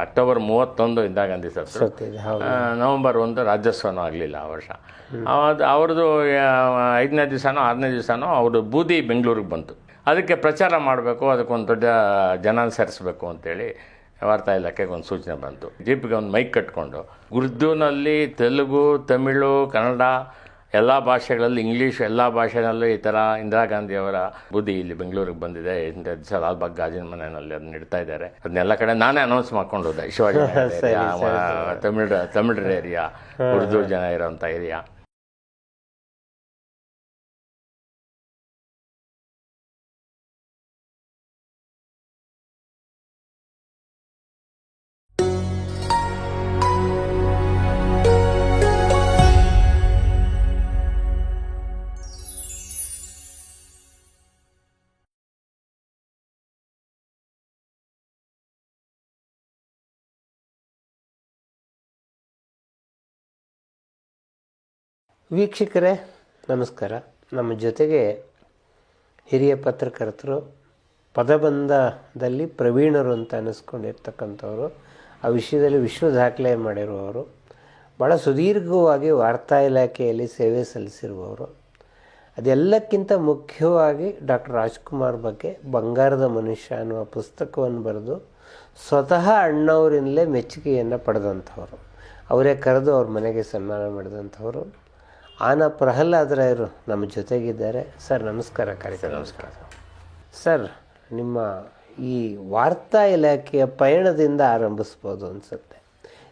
October 31 Indira Gandhi ಸತ್ತು. November 1 ರಾಜ್ಯೋತ್ಸವನೂ ಆಗಲಿಲ್ಲ ಆ ವರ್ಷ. ಅವ್ರದ್ದು 5ನೇ ದಿವಸನೋ 6ನೇ ದಿವಸನೋ ಅವರು ಬೂದಿ ಬೆಂಗಳೂರಿಗೆ ಬಂತು. ಅದಕ್ಕೆ ಪ್ರಚಾರ ಮಾಡಬೇಕು, ಅದಕ್ಕೊಂದು ದೊಡ್ಡ ಜನ ಸೇರಿಸ್ಬೇಕು ಅಂತೇಳಿ ವಾರ್ತಾ ಇಲಾಖೆಗೆ ಒಂದು ಸೂಚನೆ ಬಂತು. ಜೀಪಿಗೆ ಒಂದು ಮೈಕ್ ಕಟ್ಕೊಂಡು ಉರ್ದುನಲ್ಲಿ, ತೆಲುಗು, ತಮಿಳು, ಕನ್ನಡ ಎಲ್ಲ ಭಾಷೆಗಳಲ್ಲಿ, ಇಂಗ್ಲೀಷ್ ಎಲ್ಲ ಭಾಷೆನಲ್ಲೂ ಈ ಥರ ಇಂದಿರಾ ಗಾಂಧಿಯವರ ಬೂದಿ ಇಲ್ಲಿ ಬೆಂಗಳೂರಿಗೆ ಬಂದಿದೆ, 8 ದಿವಸ ಲಾಲ್ಬಾಗ್ ಗಾಜಿನ ಮನೆಯಲ್ಲಿ ಅದನ್ನ ಇಡ್ತಾ ಇದ್ದಾರೆ. ಅದನ್ನೆಲ್ಲ ಕಡೆ ನಾನೇ ಅನೌನ್ಸ್ ಮಾಡ್ಕೊಂಡು ಹೋದೆ. ಶಿವಾಜಿ ಏರಿಯಾ, ತಮಿಳ್ ಏರಿಯಾ, ಉರ್ದು ಜನ ಇರೋಂಥ ಏರಿಯಾ. ವೀಕ್ಷಕರೇ ನಮಸ್ಕಾರ. ನಮ್ಮ ಜೊತೆಗೆ ಹಿರಿಯ ಪತ್ರಕರ್ತರು, ಪದಬಂಧದಲ್ಲಿ ಪ್ರವೀಣರು ಅಂತ ಅನ್ನಿಸ್ಕೊಂಡಿರ್ತಕ್ಕಂಥವ್ರು, ಆ ವಿಷಯದಲ್ಲಿ ವಿಶ್ವ ದಾಖಲೆ ಮಾಡಿರುವವರು, ಭಾಳ ಸುದೀರ್ಘವಾಗಿ ವಾರ್ತಾ ಇಲಾಖೆಯಲ್ಲಿ ಸೇವೆ ಸಲ್ಲಿಸಿರುವವರು, ಅದೆಲ್ಲಕ್ಕಿಂತ ಮುಖ್ಯವಾಗಿ ಡಾಕ್ಟರ್ ರಾಜ್ಕುಮಾರ್ ಬಗ್ಗೆ ಬಂಗಾರದ ಮನುಷ್ಯ ಅನ್ನುವ ಪುಸ್ತಕವನ್ನು ಬರೆದು ಸ್ವತಃ ಅಣ್ಣವರಿಂದಲೇ ಮೆಚ್ಚುಗೆಯನ್ನು ಪಡೆದಂಥವ್ರು, ಅವರೇ ಕರೆದು ಅವ್ರ ಮನೆಗೆ ಸನ್ಮಾನ ಮಾಡಿದಂಥವ್ರು ಆನ ಪ್ರಹ್ಲಾದರಾಯರು ನಮ್ಮ ಜೊತೆಗಿದ್ದಾರೆ. ಸರ್ ನಮಸ್ಕಾರ. ನಮಸ್ಕಾರ ಸರ್, ನಿಮ್ಮ ಈ ವಾರ್ತಾ ಇಲಾಖೆಯ ಪಯಣದಿಂದ ಆರಂಭಿಸ್ಬೋದು ಅನಿಸುತ್ತೆ.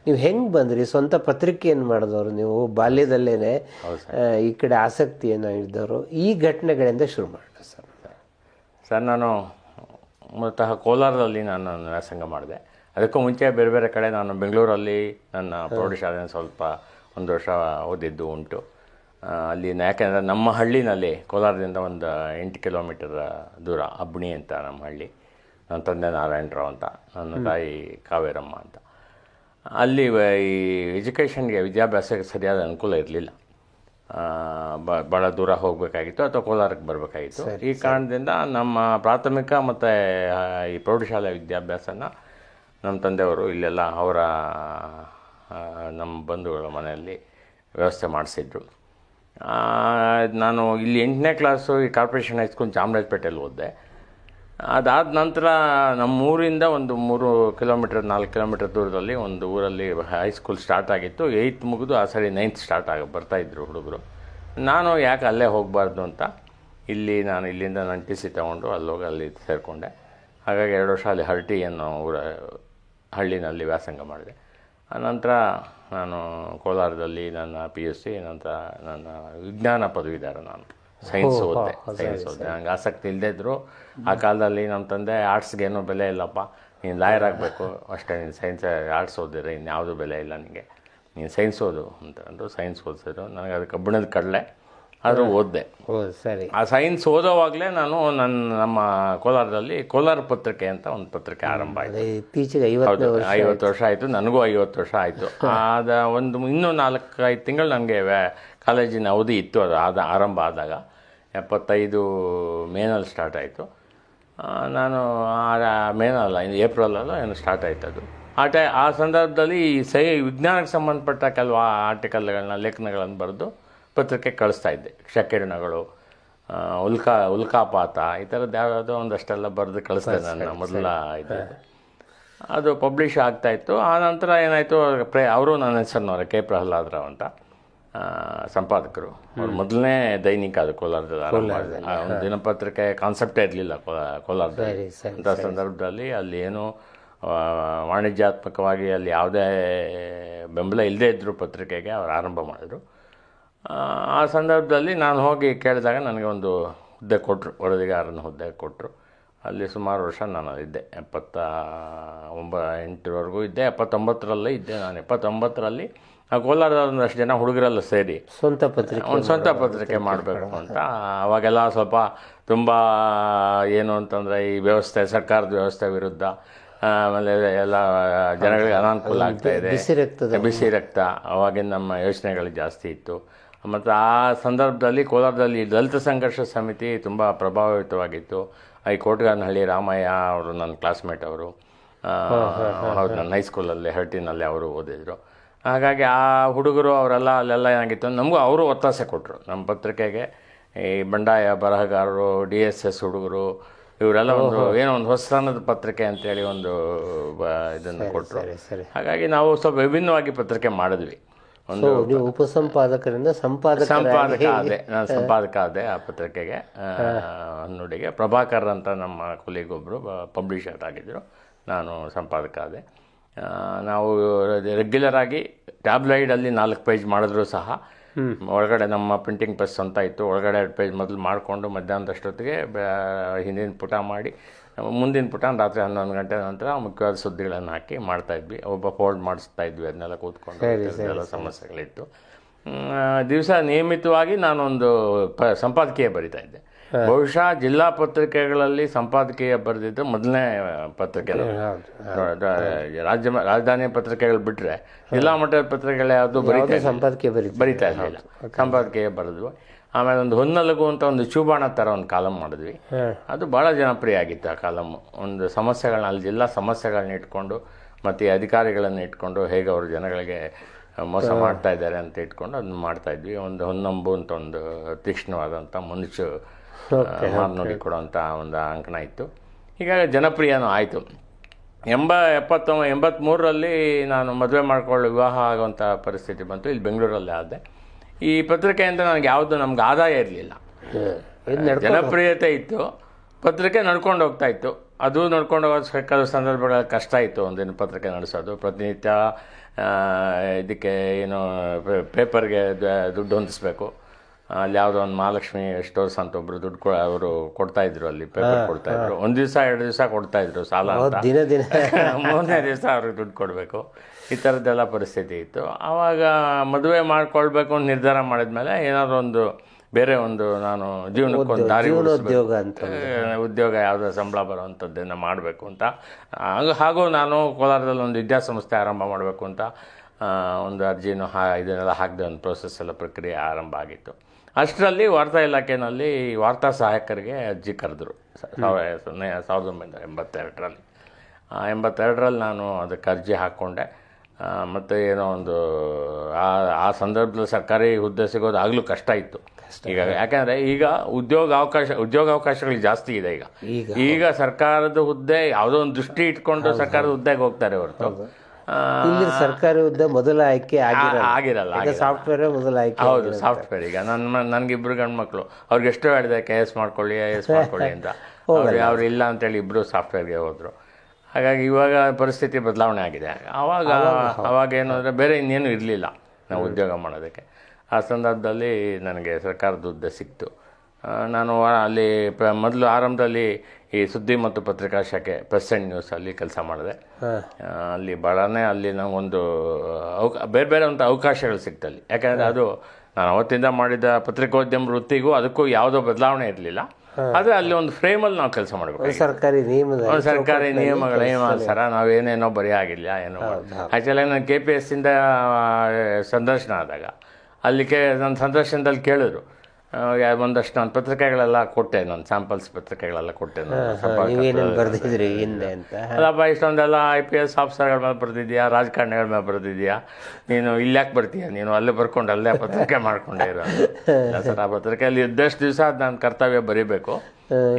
ನೀವು ಹೆಂಗೆ ಬಂದ್ರಿ? ಸ್ವಂತ ಪತ್ರಿಕೆಯನ್ನು ಮಾಡಿದವರು ನೀವು, ಬಾಲ್ಯದಲ್ಲೇ ಈ ಕಡೆ ಆಸಕ್ತಿಯನ್ನು ಇದ್ದವರು. ಈ ಘಟನೆಗಳಿಂದ ಶುರು ಮಾಡೋಣ ಸರ್. ನಾನು ಮೂಲತಃ ಕೋಲಾರದಲ್ಲಿ ನಾನು ವ್ಯಾಸಂಗ ಮಾಡಿದೆ. ಅದಕ್ಕೂ ಮುಂಚೆ ಬೇರೆ ಬೇರೆ ಕಡೆ ನಾನು ಬೆಂಗಳೂರಲ್ಲಿ ನನ್ನ ಪ್ರೌಢಶಾಲೆಯನ್ನು ಸ್ವಲ್ಪ 1 ವರ್ಷ ಓದಿದ್ದು ಉಂಟು. ಅಲ್ಲಿ ಯಾಕೆಂದರೆ ನಮ್ಮ ಹಳ್ಳಿನಲ್ಲಿ ಕೋಲಾರದಿಂದ ಒಂದು 8 ಕಿಲೋಮೀಟರ್ ದೂರ ಅಬ್ಣಿ ಅಂತ ನಮ್ಮ ಹಳ್ಳಿ. ನನ್ನ ತಂದೆ ನಾರಾಯಣರಾವ್ ಅಂತ, ನನ್ನ ತಾಯಿ ಕಾವೇರಮ್ಮ ಅಂತ. ಅಲ್ಲಿ ಈ ಎಜುಕೇಷನ್ಗೆ, ವಿದ್ಯಾಭ್ಯಾಸಕ್ಕೆ ಸರಿಯಾದ ಅನುಕೂಲ ಇರಲಿಲ್ಲ. ಭಾಳ ದೂರ ಹೋಗಬೇಕಾಗಿತ್ತು ಅಥವಾ ಕೋಲಾರಕ್ಕೆ ಬರಬೇಕಾಗಿತ್ತು. ಈ ಕಾರಣದಿಂದ ನಮ್ಮ ಪ್ರಾಥಮಿಕ ಮತ್ತು ಈ ಪ್ರೌಢಶಾಲೆ ವಿದ್ಯಾಭ್ಯಾಸನ ನಮ್ಮ ತಂದೆಯವರು ಇಲ್ಲೆಲ್ಲ ಅವರ ನಮ್ಮ ಬಂಧುಗಳ ಮನೆಯಲ್ಲಿ ವ್ಯವಸ್ಥೆ ಮಾಡಿಸಿದ್ರು. ನಾನು ಇಲ್ಲಿ 8ನೇ ಕ್ಲಾಸು ಈ ಕಾರ್ಪೊರೇಷನ್ ಹೈಸ್ಕೂಲ್ ಚಾಮರಾಜಪೇಟೆಯಲ್ಲಿ ಓದಿದೆ. ಅದಾದ ನಂತರ ನಮ್ಮೂರಿಂದ ಒಂದು 3 ಕಿಲೋಮೀಟರ್ 4 ಕಿಲೋಮೀಟರ್ ದೂರದಲ್ಲಿ ಒಂದು ಊರಲ್ಲಿ ಹೈಸ್ಕೂಲ್ ಸ್ಟಾರ್ಟ್ ಆಗಿತ್ತು. 8th ಮುಗಿದು ಆ ಸರಿ 9th ಸ್ಟಾರ್ಟ್ ಬರ್ತಾಯಿದ್ರು ಹುಡುಗರು. ನಾನು ಯಾಕೆ ಅಲ್ಲೇ ಹೋಗಬಾರ್ದು ಅಂತ ನಾನು ಇಲ್ಲಿಂದ ನನ್ನ ಟಿ ಸಿ ತೊಗೊಂಡು ಅಲ್ಲೋಗಿ ಅಲ್ಲಿ ಸೇರಿಕೊಂಡೆ. ಹಾಗಾಗಿ 2 ವರ್ಷ ಅಲ್ಲಿ ಹರಟಿ ಅನ್ನೋ ಹಳ್ಳಿನಲ್ಲಿ ವ್ಯಾಸಂಗ ಮಾಡಿದೆ. ಆನಂತರ ನಾನು ಕೋಲಾರದಲ್ಲಿ ನನ್ನ PUC, ನಂತರ ನನ್ನ ವಿಜ್ಞಾನ ಪದವೀಧರ. ನಾನು ಸೈನ್ಸ್ ಓದಿದೆ. ನನಗೆ ಆಸಕ್ತಿ ಇಲ್ಲದೇ ಇದ್ದರು. ಆ ಕಾಲದಲ್ಲಿ ನಮ್ಮ ತಂದೆ ಆರ್ಟ್ಸ್ಗೇನೂ ಬೆಲೆ ಇಲ್ಲಪ್ಪ, ನೀನು ಲಾಯರ್ ಆಗಬೇಕು ಅಷ್ಟೇ, ನೀನು ಸೈನ್ಸ್ ಆರ್ಟ್ಸ್ ಓದಿದ್ರೆ ಇನ್ಯಾವುದೂ ಬೆಲೆ ಇಲ್ಲ ನಿನಗೆ, ನೀನು ಸೈನ್ಸ್ ಓದು ಅಂತ ಅಂದರು. ಸೈನ್ಸ್ ಓದಿಸಿದ್ರು. ನನಗೆ ಅದು ಕಬ್ಬಿಣದ ಕಡಲೆ ಆದರೂ ಓದಿದೆ. ಸರಿ. ಆ ಸೈನ್ಸ್ ಓದೋವಾಗಲೇ ನಾನು ನಮ್ಮ ಕೋಲಾರದಲ್ಲಿ ಕೋಲಾರ ಪತ್ರಿಕೆ ಅಂತ ಒಂದು ಪತ್ರಿಕೆ ಆರಂಭ ಆಯಿತು. ಇತ್ತೀಚೆಗೆ 50 ವರ್ಷ ಆಯಿತು. ನನಗೂ 50 ವರ್ಷ ಆಯಿತು. ಇನ್ನೂ 4-5 ತಿಂಗಳು ನನಗೆ ಕಾಲೇಜಿನ ಅವಧಿ ಇತ್ತು. ಅದು ಆರಂಭ ಆದಾಗ 75 ಮೇನಲ್ಲಿ ಸ್ಟಾರ್ಟ್ ಆಯಿತು. ನಾನು ಮೇನಲ್ಲ, ಏಪ್ರಿಲಲ್ಲ ಏನು ಸ್ಟಾರ್ಟ್ ಆಯ್ತು ಅದು. ಆ ಸಂದರ್ಭದಲ್ಲಿ ವಿಜ್ಞಾನಕ್ಕೆ ಸಂಬಂಧಪಟ್ಟ ಕೆಲವು ಆರ್ಟಿಕಲ್ಗಳನ್ನ, ಲೇಖನಗಳನ್ನು ಬರೆದು ಪತ್ರಿಕೆ ಕಳಿಸ್ತಾ ಇದ್ದೆ. ಕ್ಷಕಿರಣಗಳು, ಉಲ್ಕಾಪಾತ, ಈ ಥರದ್ದು ಯಾವುದೋ ಒಂದಷ್ಟೆಲ್ಲ ಬರೆದು ಕಳಿಸ್ತಾ ಇದ್ದೆ. ನನ್ನ ಮೊದಲ ಅದು ಪಬ್ಲಿಷ್ ಆಗ್ತಾಯಿತ್ತು. ಆ ನಂತರ ಏನಾಯಿತು, ಅವರು ನನ್ನ ಹೆಸರಿನವರೇ, ಕೆ ಪ್ರಹ್ಲಾದರಾವ್ ಅಂತ ಸಂಪಾದಕರು. ಅವ್ರು ಮೊದಲನೇ ದೈನಿಕ ಅದು ಕೋಲಾರದಲ್ಲಿ ಆರಂಭ ಮಾಡಿದೆ. ಒಂದು ದಿನಪತ್ರಿಕೆ ಕಾನ್ಸೆಪ್ಟೇ ಇರಲಿಲ್ಲ ಕೋಲಾರದಲ್ಲಿ. ಅಂಥ ಸಂದರ್ಭದಲ್ಲಿ ಅಲ್ಲಿ ಏನು ವಾಣಿಜ್ಯಾತ್ಮಕವಾಗಿ ಅಲ್ಲಿ ಯಾವುದೇ ಬೆಂಬಲ ಇಲ್ಲದೇ ಇದ್ದರು ಪತ್ರಿಕೆಗೆ, ಅವ್ರು ಆರಂಭ ಮಾಡಿದ್ರು. ಆ ಸಂದರ್ಭದಲ್ಲಿ ನಾನು ಹೋಗಿ ಕೇಳಿದಾಗ ನನಗೆ ಒಂದು ಹುದ್ದೆ ಕೊಟ್ಟರು, ವರದಿಗಾರನ ಹುದ್ದೆ ಕೊಟ್ಟರು. ಅಲ್ಲಿ ಸುಮಾರು ವರ್ಷ ನಾನು ಇದ್ದೆ. 78ವರೆಗೂ ಇದ್ದೆ. 79ರಲ್ಲಿ ಇದ್ದೆ. ನಾನು 79ರಲ್ಲಿ ಕೋಲಾರದ ಒಂದಷ್ಟು ಜನ ಹುಡುಗರೆಲ್ಲ ಸೇರಿ ಒಂದು ಸ್ವಂತ ಪತ್ರಿಕೆ ಮಾಡಬೇಕು ಅಂತ. ಅವಾಗೆಲ್ಲ ಸ್ವಲ್ಪ ತುಂಬ ಏನು ಅಂತಂದರೆ ಈ ವ್ಯವಸ್ಥೆ, ಸರ್ಕಾರದ ವ್ಯವಸ್ಥೆ ವಿರುದ್ಧ, ಆಮೇಲೆ ಎಲ್ಲ ಜನಗಳಿಗೆ ಅನಾನುಕೂಲ ಆಗ್ತಾಯಿದೆ, ಬಿಸಿ ರಕ್ತ, ಅವಾಗಿನ ನಮ್ಮ ಯೋಚನೆಗಳು ಜಾಸ್ತಿ ಇತ್ತು. ಮತ್ತು ಆ ಸಂದರ್ಭದಲ್ಲಿ ಕೋಲಾರದಲ್ಲಿ ದಲಿತ ಸಂಘರ್ಷ ಸಮಿತಿ ತುಂಬ ಪ್ರಭಾವಿತವಾಗಿತ್ತು. ಈ ಕೋಟಗಾನಹಳ್ಳಿ ರಾಮಯ್ಯ ಅವರು ನನ್ನ ಕ್ಲಾಸ್ಮೇಟ್ ಅವರು. ಹೌದು, ನನ್ನ ಹೈಸ್ಕೂಲಲ್ಲಿ ಹರ್ಟಿನಲ್ಲಿ ಅವರು ಓದಿದ್ರು. ಹಾಗಾಗಿ ಆ ಹುಡುಗರು ಅವರೆಲ್ಲ ಅಲ್ಲೆಲ್ಲ ಏನಾಗಿತ್ತು, ನಮಗೂ ಅವರು ಒತ್ತಾಸೆ ಕೊಟ್ಟರು ನಮ್ಮ ಪತ್ರಿಕೆಗೆ. ಈ ಬಂಡಾಯ ಬರಹಗಾರರು, DSS ಹುಡುಗರು ಇವರೆಲ್ಲ ಏನೋ ಒಂದು ಹೊಸತನದ ಪತ್ರಿಕೆ ಅಂತೇಳಿ ಒಂದು ಇದನ್ನು ಕೊಟ್ಟರು. ಹಾಗಾಗಿ ನಾವು ಸ್ವಲ್ಪ ವಿಭಿನ್ನವಾಗಿ ಪತ್ರಿಕೆ ಮಾಡಿದ್ವಿ. ನೀವು ಉಪಸಂಪಾದಕರಿಂದ ಸಂಪಾದಕ ಆದೆ, ನಾನು ಸಂಪಾದಕ ಆದೆ ಆ ಪತ್ರಿಕೆಗೆ. ನುಡಿಗೆ ಪ್ರಭಾಕರ್ ಅಂತ ನಮ್ಮ ಕೊಲಿಗೊಬ್ಬರು ಪಬ್ಲಿಷರ್ ಆಗಿದ್ದರು, ನಾನು ಸಂಪಾದಕ ಆದೆ. ನಾವು ರೆಗ್ಯುಲರ್ ಆಗಿ ಟ್ಯಾಬ್ಲಾಯ್ಡಲ್ಲಿ 4 ಪೇಜ್ ಮಾಡಿದ್ರು ಸಹ ಒಳಗಡೆ ನಮ್ಮ ಪ್ರಿಂಟಿಂಗ್ ಪ್ರೆಸ್ ಅಂತ ಇತ್ತು, ಒಳಗಡೆ 2 ಪೇಜ್ ಮೊದಲು ಮಾಡಿಕೊಂಡು ಮಧ್ಯಾಹ್ನದಷ್ಟೊತ್ತಿಗೆ ಹಿಂದಿನ ಪುಟ ಮಾಡಿ ಮುಂದಿನ ಪುಟ ರಾತ್ರಿ 11 ಗಂಟೆ ನಂತರ ಮುಖ್ಯವಾದ ಸುದ್ದಿಗಳನ್ನು ಹಾಕಿ ಮಾಡ್ತಾಯಿದ್ವಿ. ಒಬ್ಬ ಫೋಲ್ಡ್ ಮಾಡಿಸ್ತಾ ಇದ್ವಿ, ಅದನ್ನೆಲ್ಲ ಕೂತ್ಕೊಂಡು ಎಲ್ಲ ಸಮಸ್ಯೆಗಳಿತ್ತು. ದಿವಸ ನಿಯಮಿತವಾಗಿ ನಾನೊಂದು ಸಂಪಾದಕೀಯ ಬರಿತಾ ಇದ್ದೆ. ಬಹುಶಃ ಜಿಲ್ಲಾ ಪತ್ರಿಕೆಗಳಲ್ಲಿ ಸಂಪಾದಕೀಯ ಬರೆದಿದ್ದು ಮೊದಲನೇ ಪತ್ರಿಕೆ. ರಾಜಧಾನಿ ಪತ್ರಿಕೆಗಳು ಬಿಟ್ಟರೆ ಜಿಲ್ಲಾ ಮಟ್ಟದ ಪತ್ರಿಕೆಗಳು ಯಾವುದು ಬರಿತಾ ಇರಲಿಲ್ಲ. ಸಂಪಾದಕೀಯ ಬರೆದ್ವಿ. ಆಮೇಲೆ ಒಂದು ಹೊನ್ನಲಗು ಅಂತ ಒಂದು ಚೂಬಾಣ ಥರ ಒಂದು ಕಾಲಮ್ ಮಾಡಿದ್ವಿ. ಅದು ಭಾಳ ಜನಪ್ರಿಯ ಆಗಿತ್ತು ಆ ಕಾಲಮ್ಮು. ಒಂದು ಸಮಸ್ಯೆಗಳನ್ನ, ಅಲ್ಲಿ ಜಿಲ್ಲಾ ಸಮಸ್ಯೆಗಳನ್ನ ಇಟ್ಕೊಂಡು ಮತ್ತು ಅಧಿಕಾರಿಗಳನ್ನು ಇಟ್ಕೊಂಡು ಹೇಗೆ ಅವರು ಜನಗಳಿಗೆ ಮೋಸ ಮಾಡ್ತಾ ಇದ್ದಾರೆ ಅಂತ ಇಟ್ಕೊಂಡು ಅದನ್ನ ಮಾಡ್ತಾಯಿದ್ವಿ. ಒಂದು ಹೊನ್ನಂಬು ಅಂತ ಒಂದು ತೀಕ್ಷ್ಣವಾದಂಥ ಮನುಷ್ಯ ಮಾತನಾಡಿ ಕೊಡುವಂಥ ಒಂದು ಅಂಕಣ ಇತ್ತು. ಹೀಗಾಗಿ ಜನಪ್ರಿಯನೂ ಆಯಿತು. 83ರಲ್ಲಿ ನಾನು ಮದುವೆ ಮಾಡ್ಕೊಳ್ಳೋ ವಿವಾಹ ಆಗುವಂಥ ಪರಿಸ್ಥಿತಿ ಬಂತು. ಇಲ್ಲಿ ಬೆಂಗಳೂರಲ್ಲೇ ಆದೆ. ಈ ಪತ್ರಿಕೆಯಿಂದ ನನಗೆ ಯಾವುದು ನಮ್ಗೆ ಆದಾಯ ಇರಲಿಲ್ಲ. ಜನಪ್ರಿಯತೆ ಇತ್ತು, ಪತ್ರಿಕೆ ನಡ್ಕೊಂಡು ಹೋಗ್ತಾ ಇತ್ತು. ಅದು ನಡ್ಕೊಂಡು ಹೋಗೋದು ಕೆಲವು ಸಂದರ್ಭಗಳಲ್ಲಿ ಕಷ್ಟ ಇತ್ತು. ಒಂದಿನ ಪತ್ರಿಕೆ ನಡೆಸೋದು, ಪ್ರತಿನಿತ್ಯ ಇದಕ್ಕೆ ಏನು ಪೇಪರ್ಗೆ ದುಡ್ಡು ಹೊಂದಿಸ್ಬೇಕು. ಅಲ್ಲಿ ಯಾವುದೋ ಒಂದು ಮಹಾಲಕ್ಷ್ಮಿ ಸ್ಟೋರ್ಸ್ ಅಂತ ಒಬ್ಬರು ದುಡ್ಡು ಅವರು ಕೊಡ್ತಾಯಿದ್ರು, ಅಲ್ಲಿ ಪೇಪರ್ ಕೊಡ್ತಾಯಿದ್ರು. 1 ದಿವಸ 2 ದಿವಸ ಕೊಡ್ತಾಯಿದ್ರು ಸಾಲ ಅಂತ. 3ನೇ ದಿವಸ ಅವ್ರಿಗೆ ದುಡ್ಡು ಕೊಡಬೇಕು. ಈ ಥರದ್ದೆಲ್ಲ ಪರಿಸ್ಥಿತಿ ಇತ್ತು. ಆವಾಗ ಮದುವೆ ಮಾಡ್ಕೊಳ್ಬೇಕು ಅಂತ ನಿರ್ಧಾರ ಮಾಡಿದ್ಮೇಲೆ ಏನಾದರೂ ಒಂದು ಬೇರೆ ಒಂದು ನಾನು ಜೀವನಕ್ಕೊಂದು ದಾರಿ ಉದ್ಯೋಗ ಯಾವುದೋ ಸಂಬಳ ಬರುವಂಥದ್ದನ್ನು ಮಾಡಬೇಕು ಅಂತ. ಹಾಗೂ ನಾನು ಕೋಲಾರದಲ್ಲಿ ಒಂದು ವಿದ್ಯಾಸಂಸ್ಥೆ ಆರಂಭ ಮಾಡಬೇಕು ಅಂತ ಒಂದು ಅರ್ಜಿನೂ ಇದನ್ನೆಲ್ಲ ಹಾಕಿದೆ. ಒಂದು ಪ್ರೋಸೆಸ್ ಎಲ್ಲ ಪ್ರಕ್ರಿಯೆ ಆರಂಭ ಆಗಿತ್ತು. ಅಷ್ಟರಲ್ಲಿ ವಾರ್ತಾ ಇಲಾಖೆಯಲ್ಲಿ ವಾರ್ತಾ ಸಹಾಯಕರಿಗೆ ಅರ್ಜಿ ಕರೆದ್ರು 1982ರಲ್ಲಿ. 82ರಲ್ಲಿ ನಾನು ಅದಕ್ಕೆ ಅರ್ಜಿ ಹಾಕ್ಕೊಂಡೆ. ಮತ್ತು ಏನೋ ಒಂದು ಆ ಸಂದರ್ಭದಲ್ಲಿ ಸರ್ಕಾರಿ ಹುದ್ದೆ ಸಿಗೋದು ಆಗಲೂ ಕಷ್ಟ ಇತ್ತು. ಈಗ ಯಾಕೆಂದರೆ ಈಗ ಉದ್ಯೋಗಾವಕಾಶಗಳು ಜಾಸ್ತಿ ಇದೆ. ಈಗ ಸರ್ಕಾರದ ಹುದ್ದೆ ಯಾವುದೋ ಒಂದು ದೃಷ್ಟಿ ಇಟ್ಕೊಂಡು ಸರ್ಕಾರದ ಹುದ್ದೆಗೆ ಹೋಗ್ತಾರೆ ಹೊರತು ಇಲ್ಲಿ ಸರ್ಕಾರಿ ಹುದ್ದೆ ಮೊದಲ ಆಯ್ಕೆ ಆಗಿರಲ್ಲ. ಸಾಫ್ಟ್ವೇರ್ ಮೊದಲ ಆಯ್ಕೆ. ಹೌದು, ಸಾಫ್ಟ್ವೇರ್. ಈಗ ನನಗಿಬ್ಬರು ಗಂಡು ಮಕ್ಕಳು, ಅವ್ರಿಗೆ ಎಷ್ಟೋ ಹೇಳಿದೆ KS ಮಾಡ್ಕೊಳ್ಳಿ IAS ಮಾಡ್ಕೊಳ್ಳಿ ಅಂತ. ಅವ್ರು ಇಲ್ಲ ಅಂತೇಳಿ ಇಬ್ಬರು ಸಾಫ್ಟ್ವೇರ್ಗೆ ಹೋದರು. ಹಾಗಾಗಿ ಇವಾಗ ಪರಿಸ್ಥಿತಿ ಬದಲಾವಣೆ ಆಗಿದೆ. ಆವಾಗ ಏನು ಅಂದರೆ ಬೇರೆ ಇನ್ನೇನು ಇರಲಿಲ್ಲ ನಾವು ಉದ್ಯೋಗ ಮಾಡೋದಕ್ಕೆ. ಆ ಸಂದರ್ಭದಲ್ಲಿ ನನಗೆ ಸರ್ಕಾರದ ಹುದ್ದೆ ಸಿಕ್ತು. ನಾನು ಅಲ್ಲಿ ಮೊದಲು ಆರಂಭದಲ್ಲಿ ಈ ಸುದ್ದಿ ಮತ್ತು ಪತ್ರಿಕಾ ಶಾಖೆ ಪ್ರೆಸ್ ಆ್ಯಂಡ್ ನ್ಯೂಸ್ ಅಲ್ಲಿ ಕೆಲಸ ಮಾಡಿದೆ. ಅಲ್ಲಿ ಭಾಳನೇ ಅಲ್ಲಿ ನಮಗೊಂದು ಬೇರೆ ಬೇರೆ ಒಂದು ಅವಕಾಶಗಳು ಸಿಕ್ತಲ್ಲಿ. ಯಾಕೆಂದರೆ ಅದು ನಾನು ಅವತ್ತಿಂದ ಮಾಡಿದ ಪತ್ರಿಕೋದ್ಯಮ ವೃತ್ತಿಗೂ ಅದಕ್ಕೂ ಯಾವುದೋ ಬದಲಾವಣೆ ಇರಲಿಲ್ಲ. ಆದರೆ ಅಲ್ಲಿ ಒಂದು ಫ್ರೇಮಲ್ಲಿ ನಾವು ಕೆಲಸ ಮಾಡಬೇಕು. ಸರ್ಕಾರಿ ನಿಯಮಾನುಸಾರ ನಾವೇನೇನೋ ಬರೀ ಆಗಿಲ್ಲ ಏನೋ. ಆ್ಯಕ್ಚುಲಿ ನಾನು KPSಸಿಂದ ಸಂದರ್ಶನ ಆದಾಗ ಅಲ್ಲಿ ನನ್ನ ಸಂದರ್ಶನದಲ್ಲಿ ಕೇಳಿದ್ರು ಒಂದಷ್ಟು ನಾನು ಪತ್ರಿಕೆಗಳೆಲ್ಲ ಕೊಟ್ಟೆ, ನಾನು ಸ್ಯಾಂಪಲ್ಸ್ ಪತ್ರಿಕೆಗಳೆಲ್ಲ ಕೊಟ್ಟೆ. ಅಲ್ಲಪ್ಪ ಇಷ್ಟೊಂದೆಲ್ಲ IPS ಆಫೀಸರ್ಗಳ ಮೇಲೆ ಬರೆದಿದ್ಯಾ, ರಾಜಕಾರಣಿಗಳ ಮೇಲೆ ಬರೆದಿದ್ಯಾ, ನೀನು ಇಲ್ಯಾಕೆ ಬರ್ತೀಯ, ನೀನು ಅಲ್ಲೇ ಬರ್ಕೊಂಡು ಅಲ್ಲೇ ಪತ್ರಿಕೆ ಮಾಡ್ಕೊಂಡೇ ಇರೋ ಸರ್. ಆ ಪತ್ರಿಕೆಯಲ್ಲಿ ಇದ್ದಷ್ಟು ದಿವಸ ಅದು ನಾನು ಕರ್ತವ್ಯ ಬರೀಬೇಕು.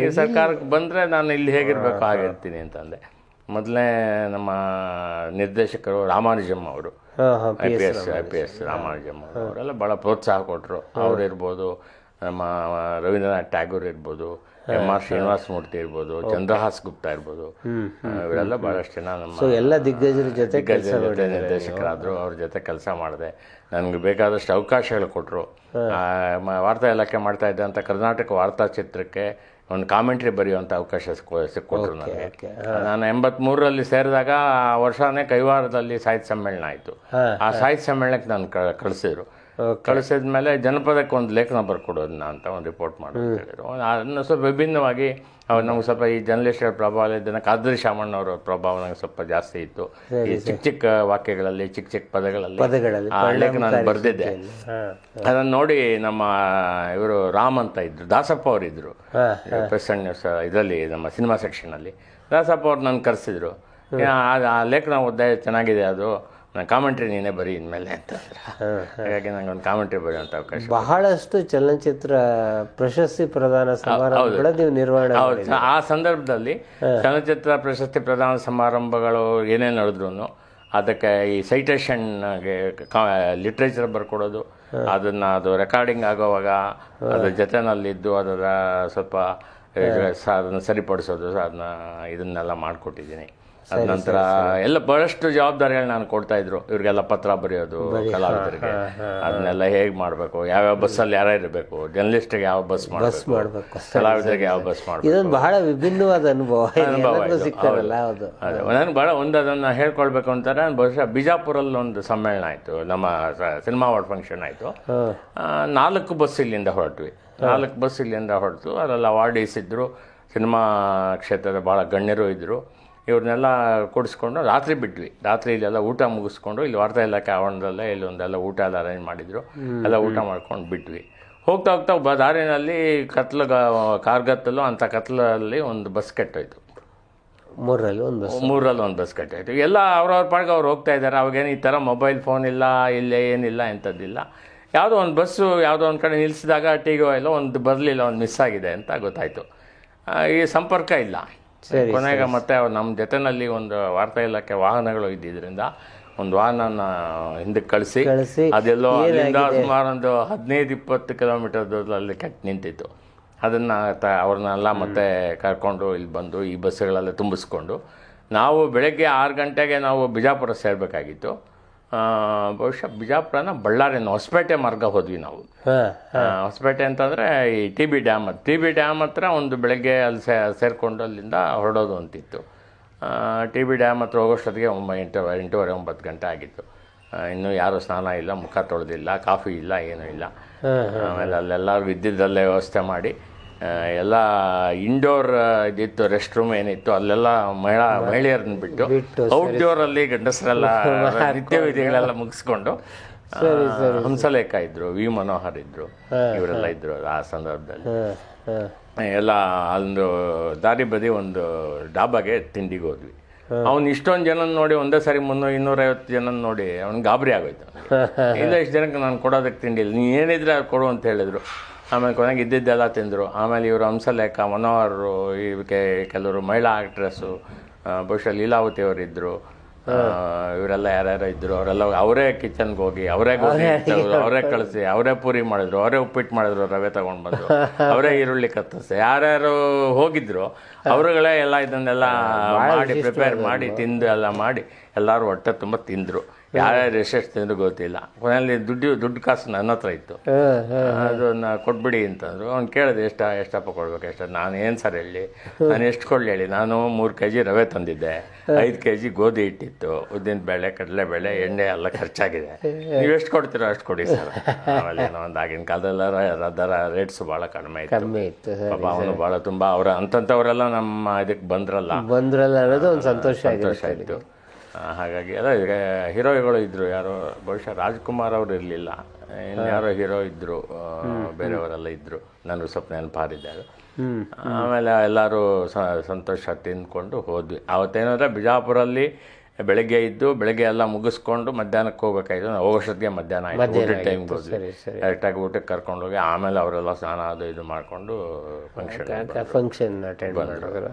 ಈ ಸರ್ಕಾರಕ್ಕೆ ಬಂದರೆ ನಾನು ಇಲ್ಲಿ ಹೇಗಿರಬೇಕು ಆಗಿರ್ತೀನಿ ಅಂತಂದೆ. ಮೊದಲನೇ ನಮ್ಮ ನಿರ್ದೇಶಕರು ರಾಮಾನುಜಮ್ ಅವರು, IPS ರಾಮಾನುಜಮ್ ಅವರೆಲ್ಲ ಭಾಳ ಪ್ರೋತ್ಸಾಹ ಕೊಟ್ಟರು. ಅವರಿರ್ಬೋದು, ನಮ್ಮ ರವೀಂದ್ರನಾಥ್ ಟ್ಯಾಗೋರ್ ಇರ್ಬೋದು, MR ಶ್ರೀನಿವಾಸ ಮೂರ್ತಿ ಇರ್ಬೋದು, ಚಂದ್ರಹಾಸ್ ಗುಪ್ತಾ ಇರ್ಬೋದು, ಇವರೆಲ್ಲ ಭಾಳಷ್ಟು ಜನ ನಮ್ಮ ಎಲ್ಲ ದಿಗ್ಗಜರ ಜೊತೆ ನಿರ್ದೇಶಕರಾದರು. ಅವ್ರ ಜೊತೆ ಕೆಲಸ ಮಾಡಿದೆ. ನನಗೆ ಬೇಕಾದಷ್ಟು ಅವಕಾಶಗಳು ಕೊಟ್ಟರು. ವಾರ್ತಾ ಇಲಾಖೆ ಮಾಡ್ತಾ ಇದ್ದಂಥ ಕರ್ನಾಟಕ ವಾರ್ತಾ ಚಿತ್ರಕ್ಕೆ ಒಂದು ಕಾಮೆಂಟ್ರಿ ಬರೆಯುವಂಥ ಅವಕಾಶ ಸಿಕ್ಕೊಟ್ರು ನನಗೆ. ನಾನು 83ರಲ್ಲಿ ಸೇರಿದಾಗ ಆ ವರ್ಷನೇ ಕೈವಾರದಲ್ಲಿ ಸಾಹಿತ್ಯ ಸಮ್ಮೇಳನ ಆಯಿತು. ಆ ಸಾಹಿತ್ಯ ಸಮ್ಮೇಳನಕ್ಕೆ ನಾನು ಕಳಿಸಿದ್ರು. ಕಳಿಸಿದ ಮೇಲೆ ಜನಪದಕ್ಕೆ ಒಂದು ಲೇಖನ ಬರ್ಕೊಡೋದನ್ನ ಅಂತ ಒಂದು ರಿಪೋರ್ಟ್ ಮಾಡೋದು ಹೇಳಿದರು. ಅದನ್ನು ಸ್ವಲ್ಪ ವಿಭಿನ್ನವಾಗಿ ಅವ್ರು ನಮ್ಗೆ ಸ್ವಲ್ಪ ಈ ಜರ್ನಲಿಸ್ಟ್ಗಳ ಪ್ರಭಾವ ಇದ್ದನ್ನು ಕಾದ್ರಿ ಶಾಮಣ್ಣವರ ಪ್ರಭಾವ ನನಗೆ ಸ್ವಲ್ಪ ಜಾಸ್ತಿ ಇತ್ತು. ಈ ಚಿಕ್ಕ ಚಿಕ್ಕ ವಾಕ್ಯಗಳಲ್ಲಿ, ಚಿಕ್ಕ ಚಿಕ್ಕ ಪದಗಳಲ್ಲಿ ಆ ಲೇಖನ ನಾನು ಬರೆದಿದ್ದೆ. ಅದನ್ನು ನೋಡಿ ನಮ್ಮ ಇವರು ರಾಮ್ ಅಂತ ಇದ್ದರು, ದಾಸಪ್ಪ ಅವರಿದ್ದರು ಪ್ರೆಸ್ ಆ್ಯಂಡ್ ನ್ಯೂಸ್ ಇದರಲ್ಲಿ ನಮ್ಮ ಸಿನಿಮಾ ಸೆಕ್ಷನಲ್ಲಿ. ದಾಸಪ್ಪ ಅವ್ರು ನನ್ನ ಕರೆಸಿದ್ರು. ಆ ಲೇಖನ ಓದ್ದೆ ಚೆನ್ನಾಗಿದೆ, ಅದು ನಾನು ಕಾಮೆಂಟ್ರಿ ನೀನೇ ಬರೀ ಇನ್ಮೇಲೆ ಅಂತಂದ್ರೆ, ಹಾಗಾಗಿ ನಂಗೊಂದು ಕಾಮೆಂಟ್ರಿ ಬರೆಯುವಂಥ ಅವಕಾಶ. ಬಹಳಷ್ಟು ಚಲನಚಿತ್ರ ಪ್ರಶಸ್ತಿ ಪ್ರದಾನ ಸಮಾರಂಭಗಳ ನೀವು ನಿರ್ವಹಣೆ ಹೌದು. ಆ ಸಂದರ್ಭದಲ್ಲಿ ಚಲನಚಿತ್ರ ಪ್ರಶಸ್ತಿ ಪ್ರದಾನ ಸಮಾರಂಭಗಳು ಏನೇ ನಡೆದ್ರು ಅದಕ್ಕೆ ಈ ಸೈಟೇಷನ್ಗೆ ಲಿಟ್ರೇಚರ್ ಬರ್ಕೊಡೋದು, ಅದು ರೆಕಾರ್ಡಿಂಗ್ ಆಗೋವಾಗ ಅದ್ರ ಜೊತೆನಲ್ಲಿದ್ದು ಅದರ ಸ್ವಲ್ಪ ಅದನ್ನು ಸರಿಪಡಿಸೋದು, ಅದನ್ನ ಇದನ್ನೆಲ್ಲ ಮಾಡಿಕೊಟ್ಟಿದ್ದೀನಿ. ಅದ ನಂತರ ಎಲ್ಲ ಬಹಳಷ್ಟು ಜವಾಬ್ದಾರಿಗಳು ನಾನು ಕೊಡ್ತಾ ಇದ್ರು ಇವ್ರಿಗೆಲ್ಲ, ಪತ್ರ ಬರೆಯೋದು ಕಲಾವಿದರಿಗೆ, ಅದನ್ನೆಲ್ಲ ಹೇಗೆ ಮಾಡಬೇಕು, ಯಾವ್ಯಾವ ಬಸ್ಸಲ್ಲಿ ಯಾರು ಇರಬೇಕು, ಜರ್ನಲಿಸ್ಟ್ಗೆ ಯಾವ ಬಸ್ ಮಾಡಬೇಕು, ಕಲಾವಿದರಿಗೆ ಯಾವ ಬಸ್ ಮಾಡಬೇಕು. ಇದೊಂದು ಬಹಳ ವಿಭಿನ್ನವಾದ ಅನುಭವ ಸಿಗ್ತಾರಲ್ಲ. ಹೌದು, ನಾನು ಭಾಳ ಅದನ್ನು ಹೇಳ್ಕೊಳ್ಬೇಕು ಅಂತಾರೆ. ಬಹುಶಃ ಬಿಜಾಪುರಲ್ಲಿ ಒಂದು ಸಮ್ಮೇಳನ ಆಯಿತು, ನಮ್ಮ ಸಿನಿಮಾ ಅವಾರ್ಡ್ ಫಂಕ್ಷನ್ ಆಯಿತು. 4 ಬಸ್ ಇಲ್ಲಿಂದ ಹೊರಟ್ವಿ. 4 ಬಸ್ ಇಲ್ಲಿಂದ ಹೊರಟು ಅದರಲ್ಲಿ ಅವಾರ್ಡೀಸ್ ಇದ್ದರು, ಸಿನಿಮಾ ಕ್ಷೇತ್ರದ ಭಾಳ ಗಣ್ಯರು ಇದ್ದರು. ಇವ್ರನ್ನೆಲ್ಲ ಕೂಡಿಸ್ಕೊಂಡು ರಾತ್ರಿ ಬಿಟ್ವಿ. ರಾತ್ರಿ ಇಲ್ಲೆಲ್ಲ ಊಟ ಮುಗಿಸ್ಕೊಂಡು, ಇಲ್ಲಿ ವಾರ್ತಾ ಇಲಾಖೆ ಆವರಣದಲ್ಲೇ ಇಲ್ಲೊಂದೆಲ್ಲ ಊಟ ಎಲ್ಲ ಅರೇಂಜ್ ಮಾಡಿದ್ರು. ಎಲ್ಲ ಊಟ ಮಾಡ್ಕೊಂಡು ಬಿಟ್ವಿ. ಹೋಗ್ತಾ ಹೋಗ್ತಾ ದಾರಿನಲ್ಲಿ ಕಾರ್ಗತ್ತಲು ಅಂಥ ಕತ್ಲಲ್ಲಿ ಒಂದು ಬಸ್ ಕೆಟ್ಟೋಯ್ತು. 3ರಲ್ಲಿ ಒಂದು ಬಸ್ ಕೆಟ್ಟೋಯ್ತು. ಎಲ್ಲ ಅವ್ರವ್ರ ಪಾಡಿಗೆ ಅವ್ರು ಹೋಗ್ತಾ ಇದ್ದಾರೆ. ಅವಾಗೇನು ಈ ಥರ ಮೊಬೈಲ್ ಫೋನ್ ಇಲ್ಲ, ಇಲ್ಲೇ ಏನಿಲ್ಲ, ಎಂಥದ್ದಿಲ್ಲ. ಯಾವುದೋ ಒಂದು ಬಸ್ಸು ಯಾವುದೋ ಒಂದು ಕಡೆ ನಿಲ್ಲಿಸಿದಾಗ ಟಿಗೋ ಎಲ್ಲ ಒಂದು ಬರಲಿಲ್ಲ, ಒಂದು ಮಿಸ್ ಆಗಿದೆ ಅಂತ ಗೊತ್ತಾಯಿತು. ಈ ಸಂಪರ್ಕ ಇಲ್ಲ. ಕೊನೆಗೆ ಮತ್ತೆ ನಮ್ಮ ಜೊತೆಯಲ್ಲಿ ಒಂದು ವಾರ್ತಾ ಇಲಾಖೆ ವಾಹನಗಳು ಇದ್ದಿದ್ದರಿಂದ ಒಂದು ವಾಹನ ಹಿಂದಕ್ಕೆ ಕಳಿಸಿ ಅದೆಲ್ಲೋ ಅಲ್ಲಿಂದ ಸುಮಾರು ಒಂದು 15-20 ಕಿಲೋಮೀಟರ್ ದೂರದಲ್ಲಿ ಕೆಟ್ಟು ನಿಂತಿತ್ತು. ಅದನ್ನು ಅವ್ರನ್ನೆಲ್ಲ ಮತ್ತೆ ಕರ್ಕೊಂಡು ಇಲ್ಲಿ ಬಂದು ಈ ಬಸ್ಸುಗಳೆಲ್ಲ ತುಂಬಿಸ್ಕೊಂಡು ನಾವು ಬೆಳಗ್ಗೆ 6 ಗಂಟೆಗೆ ನಾವು ಬಿಜಾಪುರ ಸೇರಬೇಕಾಗಿತ್ತು. ಬಹುಶಃ ಬಿಜಾಪುರನ ಬಳ್ಳಾರಿನ ಹೊಸಪೇಟೆ ಮಾರ್ಗ ಹೋದ್ವಿ ನಾವು. ಹೊಸಪೇಟೆ ಅಂತಂದರೆ ಈ ಟಿ ಬಿ ಡ್ಯಾಮ್ ಹತ್ರ ಒಂದು ಬೆಳಗ್ಗೆ ಅಲ್ಲಿ ಸೇರಿಕೊಂಡು ಅಲ್ಲಿಂದ ಹೊರಡೋದು ಅಂತಿತ್ತು. ಟಿ ಬಿ ಡ್ಯಾಮ್ ಹತ್ರ ಹೋಗೋಷ್ಟೊತ್ತಿಗೆ 8:30-9 ಗಂಟೆ ಆಗಿತ್ತು. ಇನ್ನೂ ಯಾರೂ ಸ್ನಾನ ಇಲ್ಲ, ಮುಖ ತೊಳೆದಿಲ್ಲ, ಕಾಫಿ ಇಲ್ಲ, ಏನೂ ಇಲ್ಲ. ಆಮೇಲೆ ಅಲ್ಲೆಲ್ಲರೂ ಇದ್ದಿದ್ದಲ್ಲೇ ವ್ಯವಸ್ಥೆ ಮಾಡಿ ಎಲ್ಲ ಇಂಡೋರ್ ಇದಿತ್ತು, ರೆಸ್ಟ್ ರೂಮ್ ಏನಿತ್ತು ಅಲ್ಲೆಲ್ಲ ಮಹಿಳೆಯರನ್ನ ಬಿಟ್ಟು ಔಟ್ಡೋರಲ್ಲಿ ಗಂಡಸರೆಲ್ಲ ನಿತ್ಯ ವಿಧಿಗಳೆಲ್ಲ ಮುಗಿಸ್ಕೊಂಡು, ಹಂಸಲೇಖ ಇದ್ರು, ವಿ ಮನೋಹರ್ ಇದ್ರು, ಇವರೆಲ್ಲ ಇದ್ರು ಆ ಸಂದರ್ಭದಲ್ಲಿ. ಎಲ್ಲ ಒಂದು ದಾರಿ ಬದಿ ಒಂದು ಡಾಬಾಗೆ ತಿಂಡಿಗೆ ಹೋದ್ವಿ. ಅವ್ನು ಇಷ್ಟೊಂದು ಜನ ನೋಡಿ ಒಂದೇ ಸಾರಿ 250 ಜನ ನೋಡಿ ಅವ್ನಿಗೆ ಗಾಬರಿ ಆಗೋಯ್ತು. ಇಲ್ಲ, ಇಷ್ಟು ಜನಕ್ಕೆ ನಾನು ಕೊಡೋದಕ್ಕೆ ತಿಂಡಿ ಇಲ್ಲ, ನೀನು ಏನಿದ್ರೆ ಅದು ಕೊಡು ಅಂತ ಹೇಳಿದ್ರು. ಆಮೇಲೆ ಕೊನೆಗೆ ಇದ್ದಿದ್ದೆಲ್ಲ ತಿಂದರು. ಆಮೇಲೆ ಇವರು ಹಂಸಲೇಖ, ಮನೋಹರು, ಇವಕ್ಕೆ ಕೆಲವರು ಮಹಿಳಾ ಆಕ್ಟ್ರೆಸ್ಸು, ಬಹುಶಃ ಲೀಲಾವತಿ ಅವರಿದ್ದರು, ಇವರೆಲ್ಲ ಯಾರ್ಯಾರು ಇದ್ದರು. ಅವರೆಲ್ಲ ಅವರೇ ಕಿಚನ್ಗೆ ಹೋಗಿ ಅವರೇ ಅವರೇ ಕಳಿಸಿ, ಅವರೇ ಪೂರಿ ಮಾಡಿದ್ರು, ಅವರೇ ಉಪ್ಪಿಟ್ಟು ಮಾಡಿದ್ರು, ರವೆ ತೊಗೊಂಡು ಬಂದು ಅವರೇ ಈರುಳ್ಳಿ ಕತ್ತರಿಸಿ, ಯಾರ್ಯಾರು ಹೋಗಿದ್ರು ಅವರುಗಳೇ ಎಲ್ಲ ಇದನ್ನೆಲ್ಲ ಮಾಡಿ ಪ್ರಿಪೇರ್ ಮಾಡಿ ತಿಂದು ಎಲ್ಲ ಮಾಡಿ ಎಲ್ಲರೂ ಹೊಟ್ಟೆ ತುಂಬ ತಿಂದರು. ಯಾರ್ಯಾರು ಎಷ್ಟೆಷ್ಟು ತಿಂದ್ರು ಗೊತ್ತಿಲ್ಲ. ಕೊನೆಯಲ್ಲಿ ದುಡ್ಡು ಕಾಸು ನನ್ನ ಹತ್ರ ಇತ್ತು, ಅದನ್ನು ಕೊಟ್ಬಿಡಿ ಅಂತಂದರು. ಅವ್ನು ಕೇಳಿದೆ, ಎಷ್ಟಪ್ಪ ಕೊಡ್ಬೇಕು, ನಾನು ಏನು ಸರ್ ಹೇಳಿ, ನಾನು ಎಷ್ಟು ಕೊಡಲಿ ಹೇಳಿ. ನಾನು 3 kg ರವೆ ತಂದಿದ್ದೆ, 5 kg ಗೋಧಿ ಹಿಟ್ಟಿತ್ತು, ಉದ್ದಿನ ಬೇಳೆ, ಕಡಲೆಬೇಳೆ, ಎಣ್ಣೆ ಎಲ್ಲ ಖರ್ಚಾಗಿದೆ, ನೀವು ಎಷ್ಟು ಕೊಡ್ತೀರೋ ಅಷ್ಟು ಕೊಡಿ ಸರ್. ಆಮೇಲೆ ಏನೋ ಒಂದು ಆಗಿನ ಕಾಲದೆಲ್ಲ ದರ ರೇಟ್ಸು ಭಾಳ ಕಡಿಮೆ ಇತ್ತು. ಪಾಪ ಅವನು ಭಾಳ ತುಂಬ ಅಂಥವರೆಲ್ಲ ನಮ್ಮ ಇದಕ್ಕೆ ಬಂದ್ರಲ್ಲ ಅನ್ನೋದು ಒಂದು ಸಂತೋಷ ಆಯಿತು. ಹಾಗಾಗಿ ಅಲ್ಲ, ಈಗ ಹೀರೋಗಳು ಇದ್ದರು. ಯಾರೋ ಬಹುಶಃ ರಾಜ್ಕುಮಾರ್ ಅವರು ಇರಲಿಲ್ಲ, ಇನ್ಯಾರೋ ಹೀರೋ ಇದ್ದರು, ಬೇರೆಯವರೆಲ್ಲ ಇದ್ದರು, ನನಗೆ ಸ್ವಲ್ಪ ನೆನಪಾರಿದ್ದಾರೆ. ಆಮೇಲೆ ಎಲ್ಲರೂ ಸಂತೋಷ ತಿಂದ್ಕೊಂಡು ಹೋದ್ವಿ. ಅವತ್ತೇನಾದರೆ ಬಿಜಾಪುರಲ್ಲಿ ಬೆಳಗ್ಗೆ ಇದ್ದು ಬೆಳಗ್ಗೆ ಎಲ್ಲ ಮುಗಿಸ್ಕೊಂಡು ಮಧ್ಯಾಹ್ನಕ್ಕೆ ಹೋಗ್ಬೇಕಾಯ್ತು. ನಾವು ಹೋಗೋಷ್ಟೊತ್ತಿಗೆ ಮಧ್ಯಾಹ್ನ ಆಯಿತು. ಊಟದ ಟೈಮ್ಗೆ ಹೋದ್ವಿ. ಕರೆಕ್ಟಾಗಿ ಊಟಕ್ಕೆ ಕರ್ಕೊಂಡೋಗಿ ಆಮೇಲೆ ಅವರೆಲ್ಲ ಸ್ನಾನ ಅದು ಇದು ಮಾಡಿಕೊಂಡು ಫಂಕ್ಷನ್ ಅಟೆಂಡ್ ಮಾಡಿದ್ರು.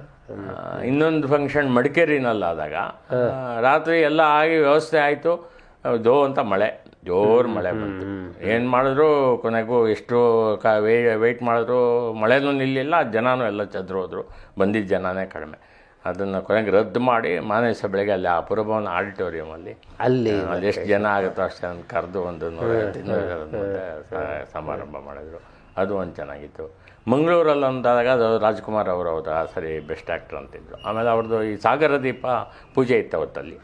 ಇನ್ನೊಂದು ಫಂಕ್ಷನ್ ಮಡಿಕೇರಿನಲ್ಲಾದಾಗ ರಾತ್ರಿ ಎಲ್ಲ ಆಗಿ ವ್ಯವಸ್ಥೆ ಆಯಿತು. ಅಂತ ಜೋರು ಮಳೆ ಬಂತು. ಏನು ಮಾಡಿದ್ರು ಕೊನೆಗೂ ಎಷ್ಟು ವೆಯ್ಟ್ ಮಾಡಿದ್ರು, ಮಳೆನೂ ನಿಲ್ಲಿಲ್ಲ, ಜನನೂ ಎಲ್ಲ ಚದ್ರೋದ್ರು, ಬಂದಿದ್ದ ಜನನೇ ಕಡಿಮೆ. ಅದನ್ನು ಕೊನೆಗೆ ರದ್ದು ಮಾಡಿ ಮಾನಸ ಬೆಳಗ್ಗೆ ಅಲ್ಲಿ ಆ ಪುರಭವನ ಆಡಿಟೋರಿಯಮಲ್ಲಿ ಅಲ್ಲಿ ಎಷ್ಟು ಜನ ಆಗುತ್ತೋ ಅಷ್ಟು ಜನ ಕರೆದು ಒಂದು 150 ಸಮಾರಂಭ ಮಾಡಿದ್ರು. ಅದು ಒಂದು ಚೆನ್ನಾಗಿತ್ತು. ಮಂಗಳೂರಲ್ಲಿ ಅಂದಾಗ ಅದು ರಾಜ್ಕುಮಾರ್ ಅವರು ಹೌದಾ ಸರಿ ಬೆಸ್ಟ್ ಆ್ಯಕ್ಟರ್ ಅಂತಿದ್ರು. ಆಮೇಲೆ ಅವ್ರದ್ದು ಈ ಸಾಗರ ದೀಪ ಪೂಜೆ ಇತ್ತು ಅವತ್ತಲ್ಲಿ.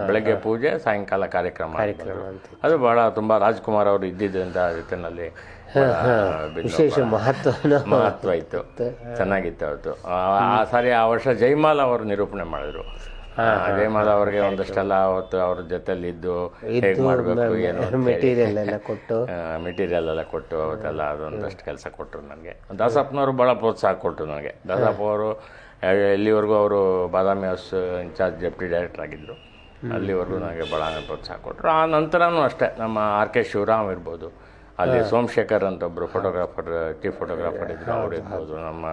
ಬೆಳಗ್ಗೆ ಪೂಜೆ, ಸಾಯಂಕಾಲ ಕಾರ್ಯಕ್ರಮ. ಅದು ಭಾಳ ತುಂಬ ರಾಜ್ಕುಮಾರ್ ಅವರು ಇದ್ದಿದ್ದರಿಂದ ಜೊತೆಯಲ್ಲಿ ವಿಶೇಷ ಮಹತ್ವ ಇತ್ತು. ಚೆನ್ನಾಗಿತ್ತು ಅವತ್ತು. ಆ ಸಾರಿ ಆ ವರ್ಷ ಜೈಮಾಲ್ ಅವರು ನಿರೂಪಣೆ ಮಾಡಿದ್ರು. ಜೈಮಾಲ್ ಅವ್ರಿಗೆ ಒಂದಷ್ಟೆಲ್ಲ ಅವತ್ತು ಅವ್ರ ಜೊತೆಲಿ ಇದ್ದು ಹೇಗೆ ಮಾಡಬೇಕು ಏನು ಮೆಟೀರಿಯಲ್ ಎಲ್ಲ ಕೊಟ್ಟು ಅವತ್ತೆಲ್ಲ ಅದೊಂದಷ್ಟು ಕೆಲಸ ಕೊಟ್ಟರು ನನಗೆ. ದಾಸಪ್ಪನವರು ಭಾಳ ಪ್ರೋತ್ಸಾಹ ಕೊಟ್ಟರು ನನಗೆ. ದಾಸಪ್ಪ ಅವರು ಎಲ್ಲಿವರೆಗೂ ಅವರು ಬಾದಾಮಿ ಹೌಸ್ ಇನ್ಚಾರ್ಜ್ ಡೆಪ್ಟಿ ಡೈರೆಕ್ಟರ್ ಆಗಿದ್ದರು, ಅಲ್ಲಿವರೆಗೂ ನನಗೆ ಭಾಳ ಪ್ರೋತ್ಸಾಹ ಕೊಟ್ಟರು. ಆ ನಂತರನೂ ಅಷ್ಟೇ ನಮ್ಮ ಆರ್ ಕೆ ಶಿವರಾಮ್ ಇರ್ಬೋದು, ಅಲ್ಲಿ ಸೋಮಶೇಖರ್ ಅಂತ ಒಬ್ಬರು ಫೋಟೋಗ್ರಾಫರ್, ಚೀಫ್ ಫೋಟೋಗ್ರಾಫರ್ ಇದ್ರು, ಅವ್ರು ಇರ್ಬೋದು, ನಮ್ಮ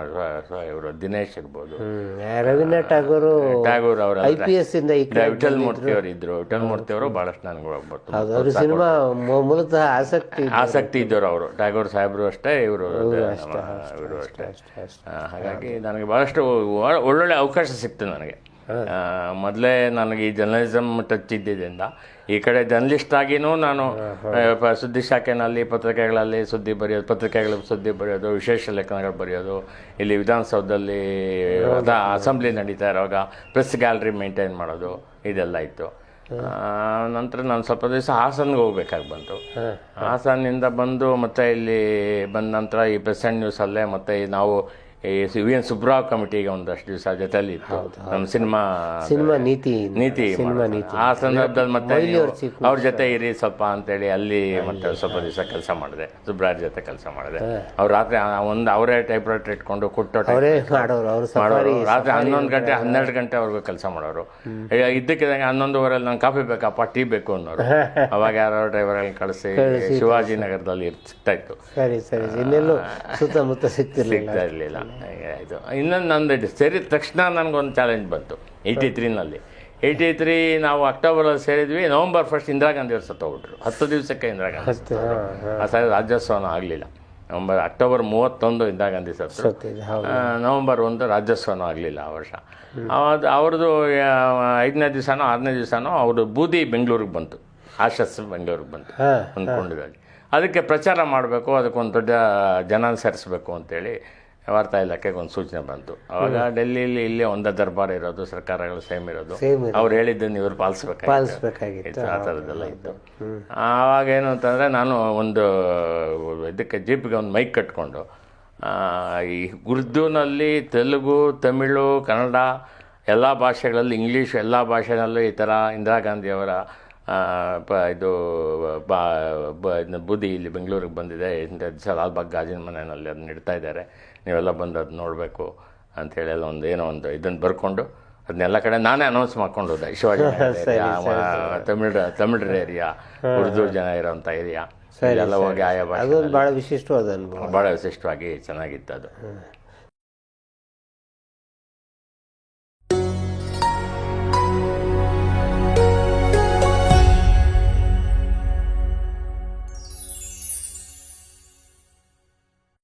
ಇವರು ದಿನೇಶ್ ಇರ್ಬೋದು, ರವೀಂದ್ರನಾಥ್ ಟ್ಯಾಗೋರ್ ಅವರ IPS ಇಂದ ಈ ಕಡೆ ವಿಠಲ್ ಮೂರ್ತಿ ಅವರು ಇದ್ರು. ವಿಠಲ್ ಮೂರ್ತಿ ಅವರು ಭಾಳಷ್ಟು ನನಗೆ ಅವರು ಸಿನಿಮಾ ಮೂಲತಃ ಆಸಕ್ತಿ ಇದ್ದವರು. ಅವರು ಟ್ಯಾಗೋರ್ ಸಾಹೇಬರು ಅಷ್ಟೇ, ಇವರು ಅಷ್ಟೇ. ಹಾಗಾಗಿ ನನಗೆ ಭಾಳಷ್ಟು ಒಳ್ಳೊಳ್ಳೆ ಅವಕಾಶ ಸಿಕ್ತು ನನಗೆ. ಮೊದಲೇ ನನಗೆ ಈ ಜರ್ನಲಿಸಮ್ ಟಚ್ ಇದ್ದಿದ್ದರಿಂದ ಈ ಕಡೆ ಜರ್ನಲಿಸ್ಟ್ ಆಗಿನೂ ನಾನು ಸುದ್ದಿ ಶಾಖೆನಲ್ಲಿ ಪತ್ರಿಕೆಗಳಲ್ಲಿ ಸುದ್ದಿ ಬರೆಯೋದು, ಪತ್ರಿಕೆಗಳಲ್ಲಿ ಸುದ್ದಿ ಬರೆಯೋದು, ವಿಶೇಷ ಲೇಖನಗಳು ಬರೆಯೋದು, ಇಲ್ಲಿ ವಿಧಾನಸೌಧದಲ್ಲಿ ಅಸೆಂಬ್ಲಿ ನಡೀತಾ ಇರುವಾಗ ಪ್ರೆಸ್ ಗ್ಯಾಲರಿ ಮೇಂಟೈನ್ ಮಾಡೋದು, ಇದೆಲ್ಲ ಇತ್ತು. ನಂತರ ನಾನು ಸ್ವಲ್ಪ ದಿವಸ ಹಾಸನ್ಗೆ ಹೋಗ್ಬೇಕಾಗಿ ಬಂತು. ಹಾಸನ್ನಿಂದ ಬಂದು ಮತ್ತೆ ಇಲ್ಲಿ ಬಂದ ನಂತರ ಈ ಪ್ರೆಸೆಂಟ್ ನ್ಯೂಸಲ್ಲೇ ಮತ್ತೆ ನಾವು ಈ VN ಸುಬ್ರಾವ್ ಕಮಿಟಿಗೆ ಒಂದಷ್ಟು ದಿವಸ ಜೊತೆಯಲ್ಲಿ ಇತ್ತು. ನಮ್ಮ ಸಿನಿಮಾ ನೀತಿ ಆ ಸಂದರ್ಭದಲ್ಲಿ ಮತ್ತೆ ಅವ್ರ ಜೊತೆ ಇರಿ ಸ್ವಲ್ಪ ಅಂತೇಳಿ ಅಲ್ಲಿ ಮತ್ತೆ ಸ್ವಲ್ಪ ದಿವಸ ಕೆಲಸ ಮಾಡಿದೆ. ಸುಬ್ರಾವ್ ಜೊತೆ ಕೆಲಸ ಮಾಡಿದೆ. ಅವ್ರು ರಾತ್ರಿ ಅವರೇ ಟೈಪ್ ರೈಟರ್ ಇಟ್ಕೊಂಡು ಮಾಡೋರು. ರಾತ್ರಿ 11 ಗಂಟೆ 12 ಗಂಟೆ ಅವ್ರಿಗೂ ಕೆಲಸ ಮಾಡೋರು. ಇದ್ದಕ್ಕಿದ್ದಂಗೆ 11:15 ನಂಗೆ ಕಾಫಿ ಬೇಕಪ್ಪ, ಟೀ ಬೇಕು ಅನ್ನೋರು. ಅವಾಗ ಯಾರೋ ಡ್ರೈವರಲ್ಲಿ ಕಳಿಸಿ ಶಿವಾಜಿ ನಗರದಲ್ಲಿ ಸಿಗ್ತಾ ಇತ್ತು, ಸುತ್ತಮುತ್ತ ಸಿಗ್ತಾ ಇರಲಿಲ್ಲ. ಇದು ಇನ್ನೊಂದು ನಂದು ಸೇರಿದ ತಕ್ಷಣ ನನಗೊಂದು ಚಾಲೆಂಜ್ ಬಂತು 83ನಲ್ಲಿ. 83 ನಾವು ಅಕ್ಟೋಬರಲ್ಲಿ ಸೇರಿದ್ವಿ. ನವಂಬರ್ 1 ಇಂದಿರಾ ಗಾಂಧಿ ಅವರು ಸತ್ತೋಗ್ಬಿಟ್ರು. 10 ದಿವಸಕ್ಕೆ ಇಂದಿರಾ ಗಾಂಧಿ ಆ ಸಾರಿ ರಾಜ್ಯೋತ್ಸವನ ಆಗಲಿಲ್ಲ. ಅಕ್ಟೋಬರ್ 31 ಇಂದಿರಾ ಗಾಂಧಿ ಸತ್ತರು. ನವಂಬರ್ 1 ರಾಜ್ಯೋತ್ಸವನೂ ಆಗಲಿಲ್ಲ ಆ ವರ್ಷ. ಅವ್ರದ್ದು 5ನೇ ದಿವಸನೋ 6ನೇ ದಿವಸನೋ ಅವರು ಬೂದಿ ಬೆಂಗಳೂರಿಗೆ ಬಂತು, ಆಶಸ್ ಬೆಂಗಳೂರಿಗೆ ಬಂತು ಅಂದ್ಕೊಂಡಿದ್ದಾಗಿ. ಅದಕ್ಕೆ ಪ್ರಚಾರ ಮಾಡಬೇಕು, ಅದಕ್ಕೊಂದು ದೊಡ್ಡ ಜನ ಸೇರಿಸ್ಬೇಕು ಅಂತೇಳಿ ವಾರ್ತಾ ಇಲಾಖೆಗೆ ಒಂದು ಸೂಚನೆ ಬಂತು. ಅವಾಗ ಡೆಲ್ಲಿಲಿ ಇಲ್ಲೇ ಒಂದೇ ದರ್ಬಾರ್ ಇರೋದು, ಸರ್ಕಾರಗಳು ಸೇಮ್ ಇರೋದು, ಅವ್ರು ಹೇಳಿದ್ದನ್ನು ಇವರು ಪಾಲಿಸ್ಬೇಕಾಗಿತ್ತು. ಆ ಥರದ್ದೆಲ್ಲ ಇತ್ತು. ಆವಾಗ ಏನು ಅಂತಂದರೆ ನಾನು ಒಂದು ಇದಕ್ಕೆ ಜೀಪಿಗೆ ಒಂದು ಮೈಕ್ ಕಟ್ಕೊಂಡು ಈ ಉರ್ದುನಲ್ಲಿ, ತೆಲುಗು, ತಮಿಳು, ಕನ್ನಡ ಎಲ್ಲ ಭಾಷೆಗಳಲ್ಲಿ, ಇಂಗ್ಲೀಷ್ ಎಲ್ಲ ಭಾಷೆನಲ್ಲೂ ಈ ಥರ ಇಂದಿರಾ ಗಾಂಧಿಯವರ ಇದು ಬೂದಿ ಇಲ್ಲಿ ಬೆಂಗಳೂರಿಗೆ ಬಂದಿದೆ, ಇಂಥ ದಿವಸ ಲಾಲ್ಬಾಗ್ ಗಾಜಿನ ಮನೆಯಲ್ಲಿ ಅದನ್ನ ಇಡ್ತಾ ಇದ್ದಾರೆ, ನೀವೆಲ್ಲ ಬಂದು ಅದು ನೋಡಬೇಕು ಅಂಥೇಳಿ ಎಲ್ಲ ಏನೋ ಒಂದು ಇದನ್ನು ಬರ್ಕೊಂಡು ಅದನ್ನೆಲ್ಲ ಕಡೆ ನಾನೇ ಅನೌನ್ಸ್ ಮಾಡ್ಕೊಂಡು ಹೋದೆ. ಶಿವಾಜಿ ತಮಿಳ್ ಏರಿಯಾ, ಉರ್ದು ಜನ ಇರೋಂಥ ಏರಿಯಾ ಎಲ್ಲ ಹೋಗಿ ಆಯಾ ಭಾಷೆ ಭಾಳ ವಿಶಿಷ್ಟವಾದ ಅನುಭವ, ಭಾಳ ವಿಶಿಷ್ಟವಾಗಿ ಚೆನ್ನಾಗಿತ್ತು ಅದು.